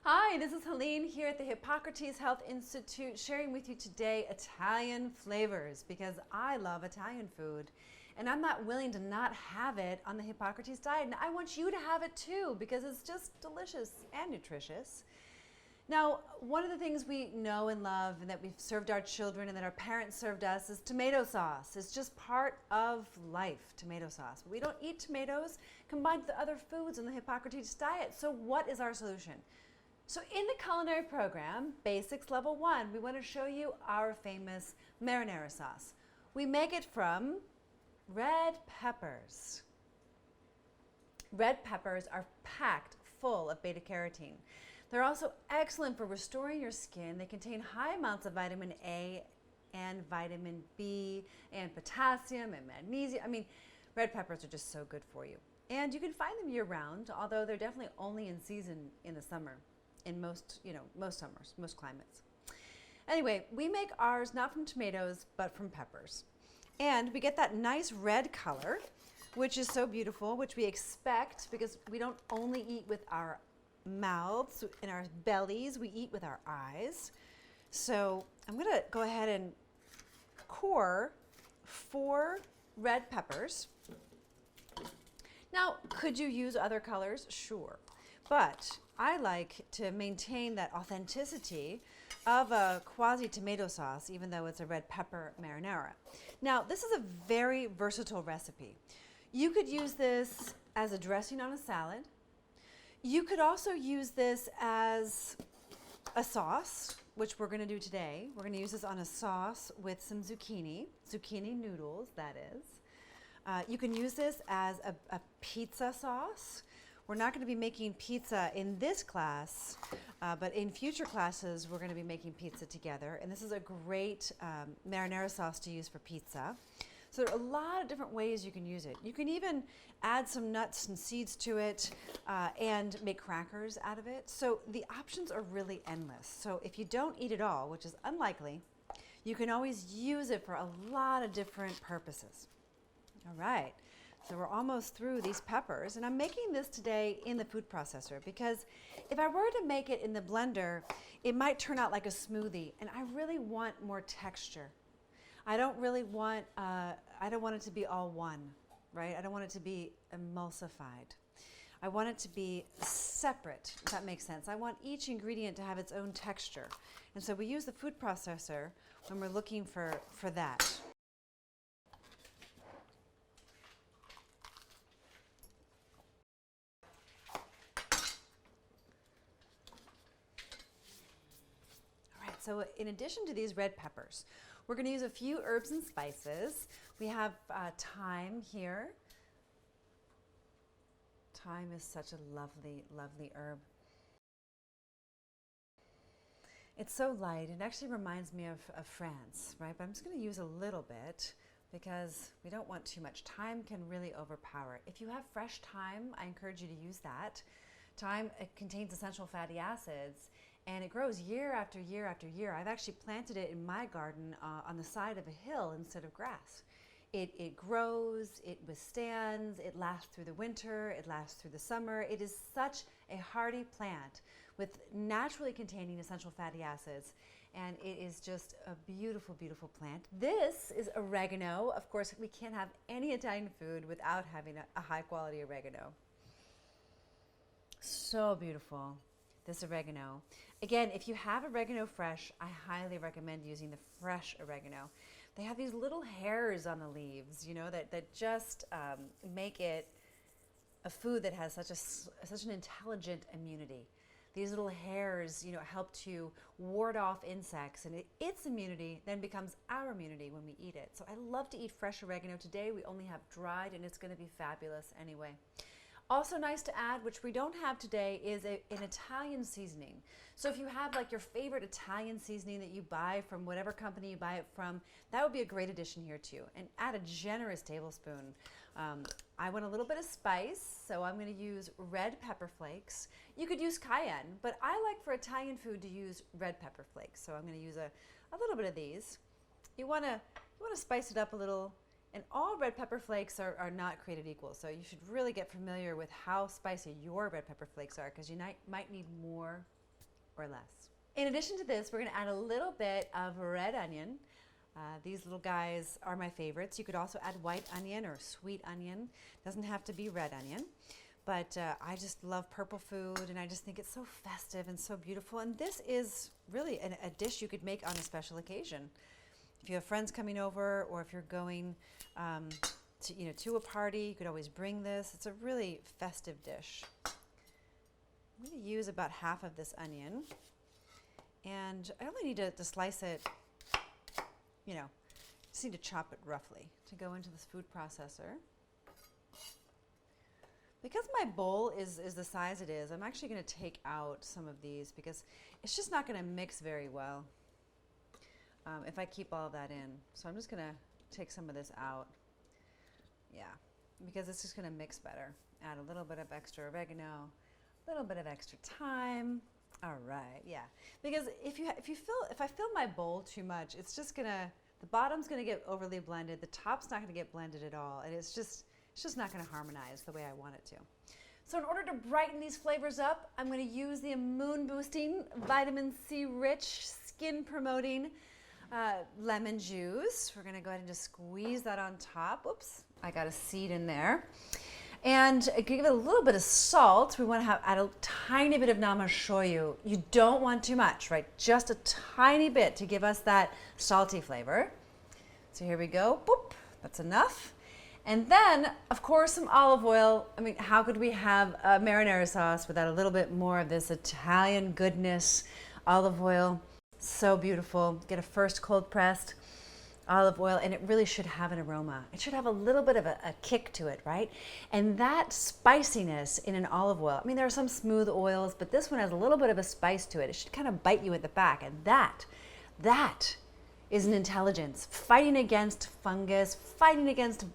Hi, this is Helene here at the Hippocrates Health Institute sharing with you today Italian flavors because I love Italian food and I'm not willing to not have it on the Hippocrates diet, and I want you to have it too because it's just delicious and nutritious. Now, one of the things we know and love and that we've served our children and that our parents served us is tomato sauce. It's just part of life, tomato sauce. We don't eat tomatoes combined with the other foods in the Hippocrates diet. So what is our solution? So in the culinary program, Basics Level 1, we want to show you our famous marinara sauce. We make it from red peppers. Red peppers are packed full of beta carotene. They're also excellent for restoring your skin. They contain high amounts of vitamin A and vitamin B and potassium and magnesium. I mean, red peppers are just so good for you. And you can find them year-round, although they're definitely only in season in the summer, in most summers, most climates. Anyway, we make ours not from tomatoes, but from peppers. And we get that nice red color, which is so beautiful, which we expect because we don't only eat with our mouths and our bellies, we eat with our eyes. So I'm gonna go ahead and core 4 red peppers. Now, could you use other colors? Sure. But I like to maintain that authenticity of a quasi tomato sauce, even though it's a red pepper marinara. Now, this is a very versatile recipe. You could use this as a dressing on a salad. You could also use this as a sauce, which we're going to do today. We're going to use this on a sauce with some zucchini noodles, that is. You can use this as a pizza sauce. We're not going to be making pizza in this class, but in future classes, we're going to be making pizza together. And this is a great marinara sauce to use for pizza. So there are a lot of different ways you can use it. You can even add some nuts and seeds to it and make crackers out of it. So the options are really endless. So if you don't eat it all, which is unlikely, you can always use it for a lot of different purposes. All right. So we're almost through these peppers, and I'm making this today in the food processor because if I were to make it in the blender, it might turn out like a smoothie, and I really want more texture. I don't want it to be all one, right? I don't want it to be emulsified. I want it to be separate, if that makes sense. I want each ingredient to have its own texture. And so we use the food processor when we're looking for that. So in addition to these red peppers, we're going to use a few herbs and spices. We have thyme here. Thyme is such a lovely, lovely herb. It's so light. It actually reminds me of France, right? But I'm just going to use a little bit because we don't want too much. Thyme can really overpower. If you have fresh thyme, I encourage you to use that. Thyme, it contains essential fatty acids, and it grows year after year after year. I've actually planted it in my garden on the side of a hill instead of grass. It grows, it withstands, it lasts through the winter, it lasts through the summer. It is such a hardy plant with naturally containing essential fatty acids, and it is just a beautiful, beautiful plant. This is oregano. Of course, we can't have any Italian food without having a high quality oregano. So beautiful, this oregano. Again, if you have oregano fresh, I highly recommend using the fresh oregano. They have these little hairs on the leaves, you know, that just make it a food that has such an intelligent immunity. These little hairs, you know, help to ward off insects, and its immunity then becomes our immunity when we eat it. So I love to eat fresh oregano. Today we only have dried, and it's going to be fabulous anyway. Also nice to add, which we don't have today, is an Italian seasoning. So if you have like your favorite Italian seasoning that you buy from whatever company you buy it from, that would be a great addition here too. And add a generous tablespoon. I want a little bit of spice, so I'm going to use red pepper flakes. You could use cayenne, but I like for Italian food to use red pepper flakes. So I'm going to use a little bit of these. You want to spice it up a little. And all red pepper flakes are not created equal, so you should really get familiar with how spicy your red pepper flakes are because you might need more or less. In addition to this, we're going to add a little bit of red onion. These little guys are my favorites. You could also add white onion or sweet onion. Doesn't have to be red onion. But I just love purple food, and I just think it's so festive and so beautiful. And this is really a dish you could make on a special occasion. If you have friends coming over, or if you're going to a party, you could always bring this. It's a really festive dish. I'm going to use about half of this onion, and I only need to slice it, just need to chop it roughly to go into this food processor. Because my bowl is the size it is, I'm actually going to take out some of these because it's just not going to mix very well if I keep all of that in. So I'm just going to take some of this out. Yeah, because it's just going to mix better. Add a little bit of extra oregano, a little bit of extra thyme. All right, yeah. Because if I fill my bowl too much, it's just the bottom's going to get overly blended. The top's not going to get blended at all, and it's just not going to harmonize the way I want it to. So in order to brighten these flavors up, I'm going to use the immune boosting, vitamin C rich, skin promoting lemon juice. We're going to go ahead and just squeeze that on top. Oops, I got a seed in there. And give it a little bit of salt. We want to add a tiny bit of namashoyu. You don't want too much, right? Just a tiny bit to give us that salty flavor. So here we go. Boop, that's enough. And then, of course, some olive oil. I mean, how could we have a marinara sauce without a little bit more of this Italian goodness? Olive oil, so beautiful. Get a first cold pressed olive oil, and it really should have an aroma. It should have a little bit of a kick to it, right? And that spiciness in an olive oil, I mean, there are some smooth oils, but this one has a little bit of a spice to it. It should kind of bite you at the back, and that is an intelligence. Fighting against fungus, fighting against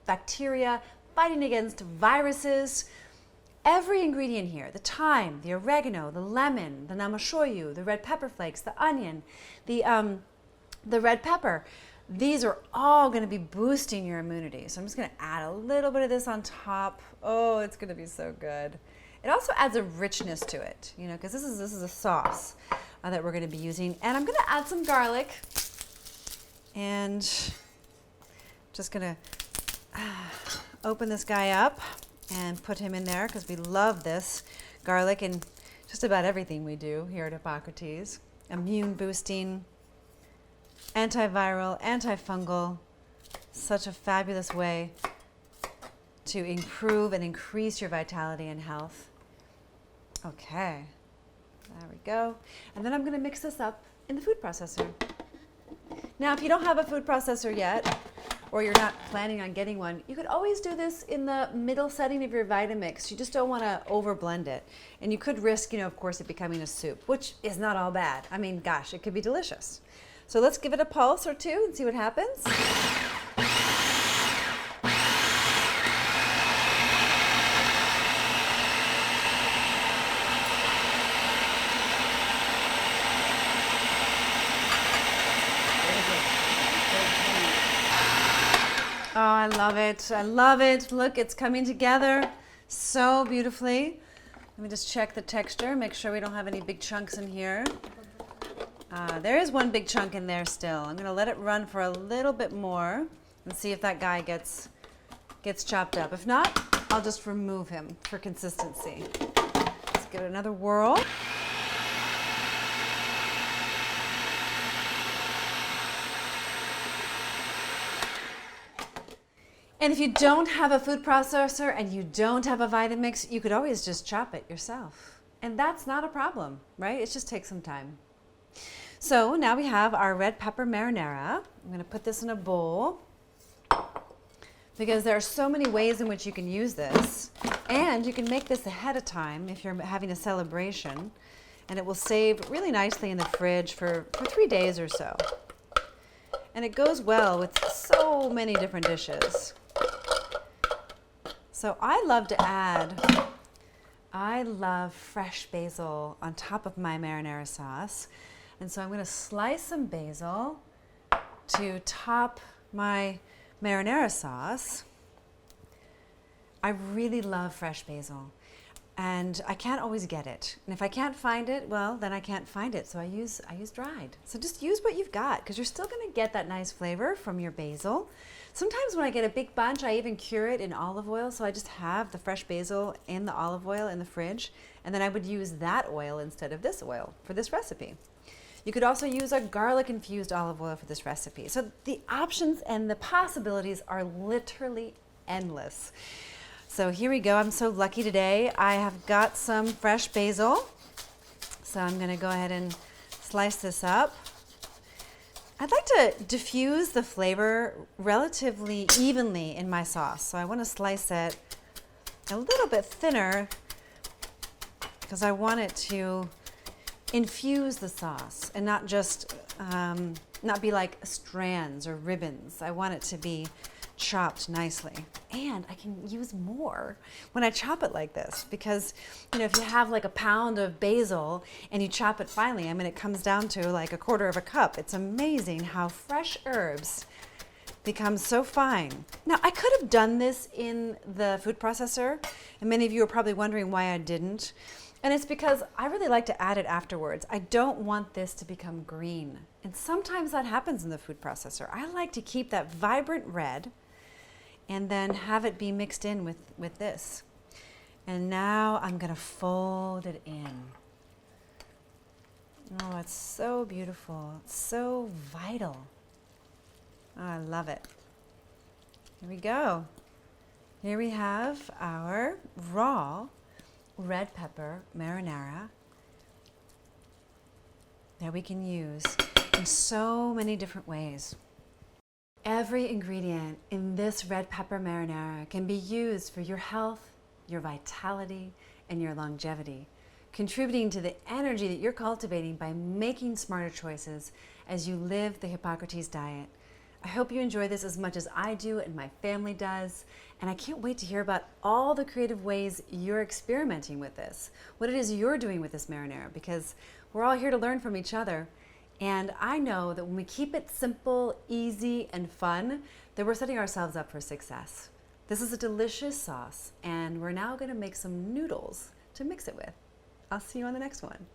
bacteria, fighting against viruses. Every ingredient here, the thyme, the oregano, the lemon, the namashoyu, the red pepper flakes, the onion, the red pepper, these are all going to be boosting your immunity. So I'm just going to add a little bit of this on top. Oh, it's going to be so good. It also adds a richness to it, because this is a sauce that we're going to be using. And I'm going to add some garlic, and just going to open this guy up and put him in there because we love this garlic in just about everything we do here at Hippocrates. Immune boosting, antiviral, antifungal, such a fabulous way to improve and increase your vitality and health. Okay, there we go. And then I'm going to mix this up in the food processor. Now, if you don't have a food processor yet, or you're not planning on getting one, you could always do this in the middle setting of your Vitamix. You just don't want to over blend it. And you could risk, of course, it becoming a soup, which is not all bad. I mean, gosh, it could be delicious. So let's give it a pulse or two and see what happens. Oh, I love it. I love it. Look, it's coming together so beautifully. Let me just check the texture, make sure we don't have any big chunks in here. There is one big chunk in there still. I'm going to let it run for a little bit more and see if that guy gets chopped up. If not, I'll just remove him for consistency. Let's give it another whirl. And if you don't have a food processor and you don't have a Vitamix, you could always just chop it yourself. And that's not a problem, right? It just takes some time. So now we have our red pepper marinara. I'm going to put this in a bowl because there are so many ways in which you can use this. And you can make this ahead of time if you're having a celebration. And it will save really nicely in the fridge for 3 days or so. And it goes well with so many different dishes. So I love fresh basil on top of my marinara sauce. And so I'm going to slice some basil to top my marinara sauce. I really love fresh basil. and I can't always get it. And if I can't find it, well, then I can't find it. So I use dried. So just use what you've got, because you're still going to get that nice flavor from your basil. Sometimes when I get a big bunch, I even cure it in olive oil. So I just have the fresh basil in the olive oil in the fridge, and then I would use that oil instead of this oil for this recipe. You could also use a garlic-infused olive oil for this recipe. So the options and the possibilities are literally endless. So here we go. I'm so lucky today. I have got some fresh basil. So I'm going to go ahead and slice this up. I'd like to diffuse the flavor relatively evenly in my sauce. So I want to slice it a little bit thinner because I want it to infuse the sauce and not just not be like strands or ribbons. I want it to be chopped nicely, and I can use more when I chop it like this, because if you have like a pound of basil and you chop it finely, I mean, it comes down to like a quarter of a cup. It's amazing how fresh herbs become so fine. Now, I could have done this in the food processor, and many of you are probably wondering why I didn't. And it's because I really like to add it afterwards. I don't want this to become green. And sometimes that happens in the food processor. I like to keep that vibrant red and then have it be mixed in with this. And now I'm gonna fold it in. Oh, it's so beautiful. It's so vital. Oh, I love it. Here we go. Here we have our raw red pepper marinara that we can use in so many different ways. Every ingredient in this red pepper marinara can be used for your health, your vitality, and your longevity, contributing to the energy that you're cultivating by making smarter choices as you live the Hippocrates diet. I hope you enjoy this as much as I do and my family does, and I can't wait to hear about all the creative ways you're experimenting with this, what it is you're doing with this marinara, because we're all here to learn from each other. And I know that when we keep it simple, easy, and fun, that we're setting ourselves up for success. This is a delicious sauce, and we're now going to make some noodles to mix it with. I'll see you on the next one.